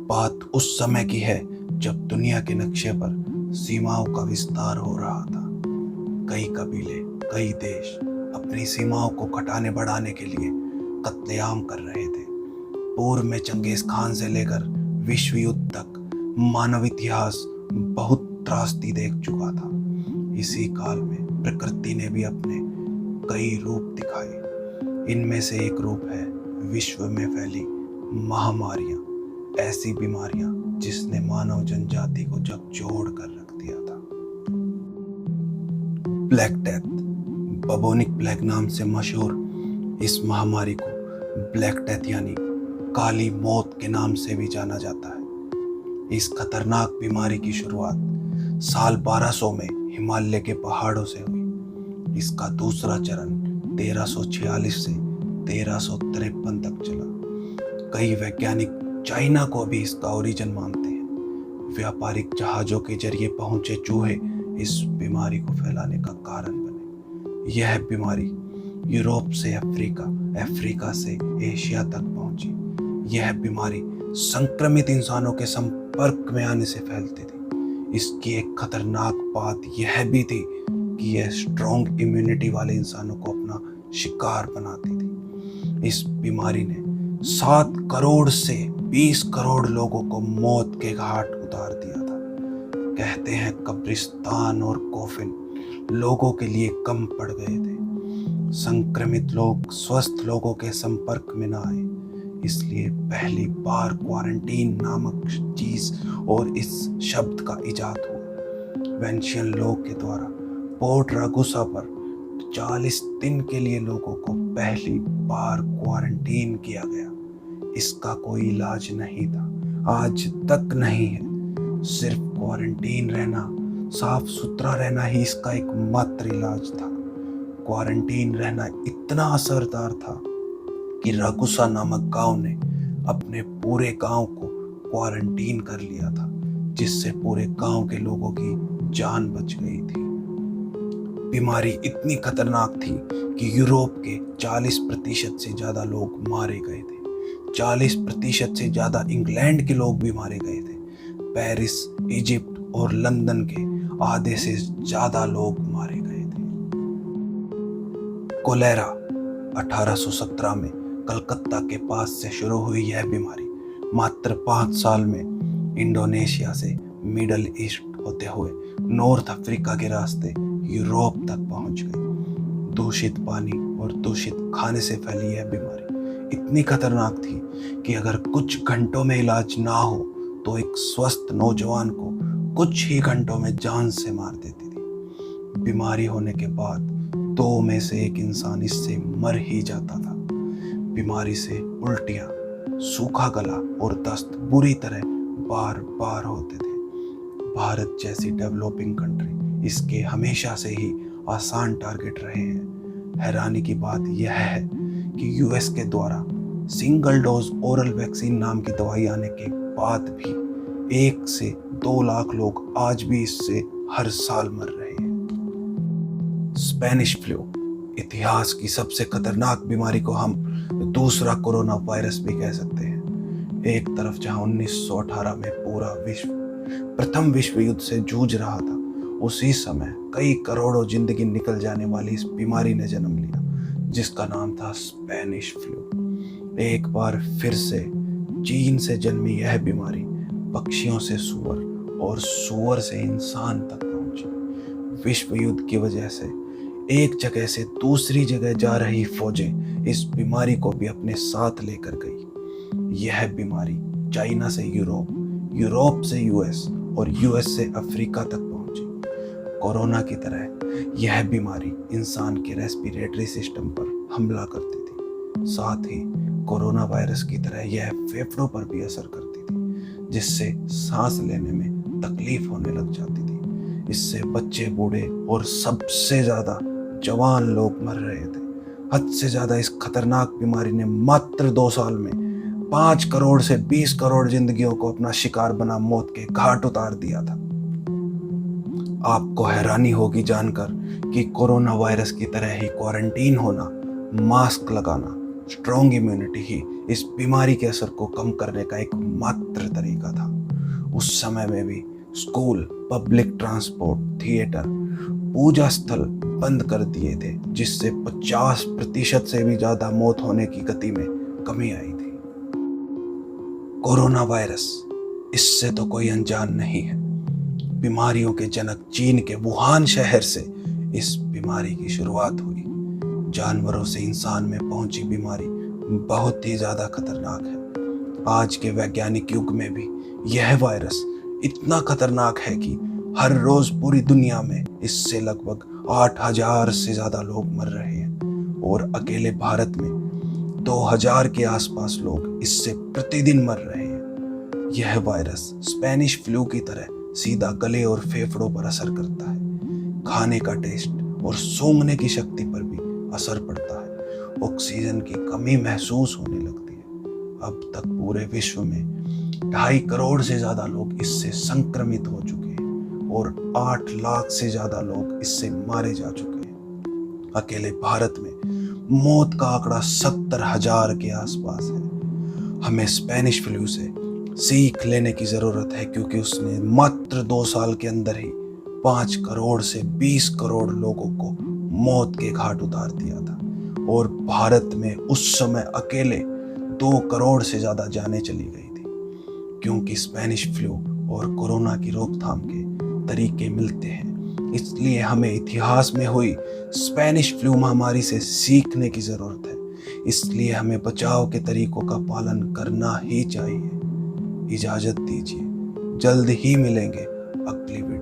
बात उस समय की है जब दुनिया के नक्शे पर सीमाओं का विस्तार हो रहा था। कई कबीले, कई देश अपनी सीमाओं को घटाने बढ़ाने के लिए कत्लेआम कर रहे थे। पूर्व में चंगेज खान से लेकर विश्व युद्ध तक मानव इतिहास बहुत त्रासदी देख चुका था। इसी काल में प्रकृति ने भी अपने कई रूप दिखाए। इनमें से एक रूप है विश्व में फैली महामारियां, ऐसी बीमारियां जिसने मानव जनजाति को झकझोर कर रख दिया था। ब्लैक डेथ, बबोनिक प्लेग नाम से मशहूर इस महामारी को ब्लैक डेथ यानी काली मौत के नाम से भी जाना जाता है। इस खतरनाक बीमारी की शुरुआत साल 1200 में हिमालय के पहाड़ों से हुई। इसका दूसरा चरण 1346 से 1353 तक चला। कई वैज्ञानिक चाइना को भी इसका ओरिजिन मानते हैं। व्यापारिक जहाजों के जरिए पहुंचे चूहे इस बीमारी को फैलाने का कारण बने। यह बीमारी यूरोप से अफ्रीका, अफ्रीका से एशिया तक पहुंची। यह बीमारी संक्रमित इंसानों के संपर्क में आने से फैलती थी। इसकी एक खतरनाक बात यह भी थी कि यह स्ट्रॉन्ग इम्यूनिटी वाले इंसानों को अपना शिकार बनाती थी। इस बीमारी ने 7 करोड़ से 20 करोड़ लोगों को मौत के घाट उतार दिया था। कहते हैं कब्रिस्तान और कोफिन लोगों के लिए कम पड़ गए थे। संक्रमित लोग स्वस्थ लोगों के संपर्क में ना आए, इसलिए पहली बार क्वारंटीन नामक चीज और इस शब्द का इजाद हुआ। वेनेशियन लोग के द्वारा पोर्ट रागुसा पर 40 दिन के लिए लोगों को पहली बार क्वारंटीन किया गया। इसका कोई इलाज नहीं था, आज तक नहीं है। सिर्फ क्वारंटीन रहना, साफ सुथरा रहना ही इसका एकमात्र इलाज था। क्वारंटीन रहना इतना असरदार था कि रागुसा नामक गांव ने अपने पूरे गांव को क्वारंटीन कर लिया था, जिससे पूरे गांव के लोगों की जान बच गई थी। बीमारी इतनी खतरनाक थी कि यूरोप के 40% से ज्यादा लोग मारे गए थे। 40% से ज्यादा इंग्लैंड के लोग भी मारे गए थे। पेरिस, इजिप्ट और लंदन के आधे से ज्यादा लोग मारे गए थे। कोलेरा 1817 में कलकत्ता के पास से शुरू हुई यह बीमारी मात्र 5 साल में इंडोनेशिया से मिडल ईस्ट होते हुए नॉर्थ अफ्रीका के रास्ते यूरोप तक पहुंच गई। दूषित पानी और दूषित खाने से फैली यह बीमारी इतनी खतरनाक थी कि अगर कुछ घंटों में इलाज ना हो तो एक स्वस्थ नौजवान को कुछ ही घंटों में जान से मार देती थी। बीमारी होने के बाद 2 में से 1 इंसान इससे मर ही जाता था। बीमारी से उल्टियां, सूखा गला और दस्त बुरी तरह बार बार होते थे। भारत जैसी डेवलपिंग कंट्री इसके हमेशा से ही आसान टारगेट रहे हैं। हैरानी की बात यह है कि यूएस के द्वारा सिंगल डोज ओरल वैक्सीन नाम की दवाई आने के बाद भी 1 से 2 लाख लोग आज भी इससे हर साल मर रहे हैं। स्पेनिश फ्लू, इतिहास की सबसे खतरनाक बीमारी को हम दूसरा कोरोना वायरस भी कह सकते हैं। एक तरफ जहां 1918 में पूरा विश्व प्रथम विश्व युद्ध से जूझ रहा था, उसी समय कई करोड़ों जिंदगी निकल जाने वाली इस बीमारी ने जन्म लिया, जिसका नाम था स्पेनिश फ्लू। एक बार फिर से चीन से जन्मी यह बीमारी पक्षियों से सूअर और सूअर से इंसान तक पहुंची। विश्व युद्ध की वजह से एक जगह से दूसरी जगह जा रही फौजें इस बीमारी को भी अपने साथ लेकर गई। यह बीमारी चाइना से यूरोप, यूरोप से यूएस और यूएस से अफ्रीका तक पहुंची। कोरोना की तरह यह बीमारी इंसान के रेस्पिरेटरी सिस्टम पर हमला करती थी। साथ ही कोरोना वायरस की तरह यह फेफड़ों पर भी असर करती थी, जिससे सांस लेने में तकलीफ होने लग जाती थी। इससे बच्चे, बूढ़े और सबसे ज्यादा जवान लोग मर रहे थे। हद से ज्यादा इस खतरनाक बीमारी ने मात्र 2 साल में 5 करोड़ से 20 करोड़ जिंदगियों को अपना शिकार बना मौत के घाट उतार दिया था। आपको हैरानी होगी जानकर कि कोरोना वायरस की तरह ही क्वारंटीन होना, मास्क लगाना, स्ट्रॉन्ग इम्यूनिटी ही इस बीमारी के असर को कम करने का एक मात्र तरीका था। उस समय में भी स्कूल, पब्लिक ट्रांसपोर्ट, थिएटर, पूजा स्थल बंद कर दिए थे, जिससे 50% से भी ज्यादा मौत होने की गति में कमी आई थी। कोरोना वायरस, इससे तो कोई अनजान नहीं है। बीमारियों के जनक चीन के वुहान शहर से इस बीमारी की शुरुआत हुई। जानवरों से इंसान में पहुंची बीमारी बहुत ही ज्यादा खतरनाक है। आज के वैज्ञानिक युग में भी यह वायरस इतना खतरनाक है कि हर रोज पूरी दुनिया में इससे लगभग 8,000 से ज्यादा लोग मर रहे हैं और अकेले भारत में 2,000 के आसपास लोग इससे प्रतिदिन मर रहे हैं। यह वायरस स्पेनिश फ्लू की तरह सीधा गले और फेफड़ों पर असर करता है। खाने का टेस्ट और सूंघने की शक्ति पर भी असर पड़ता है। ऑक्सीजन की कमी महसूस होने लगती है। अब तक पूरे विश्व में 2.5 करोड़ से ज्यादा लोग इससे संक्रमित हो चुके हैं और 8 लाख से ज्यादा लोग इससे मारे जा चुके हैं। अकेले भारत में मौत का आंकड़ा 70,000 के आसपास है। हमें स्पेनिश फ्लू से सीख लेने की जरूरत है, क्योंकि उसने मात्र 2 साल के अंदर ही 5 करोड़ से 20 करोड़ लोगों को मौत के घाट उतार दिया था और भारत में उस समय अकेले 2 करोड़ से ज्यादा जानें चली गई थी। क्योंकि स्पेनिश फ्लू और कोरोना की रोकथाम के तरीके मिलते हैं, इसलिए हमें इतिहास में हुई स्पेनिश फ्लू महामारी से सीखने की जरूरत है। इसलिए हमें बचाव के तरीकों का पालन करना ही चाहिए। इजाजत दीजिए, जल्द ही मिलेंगे अगली वीडियो।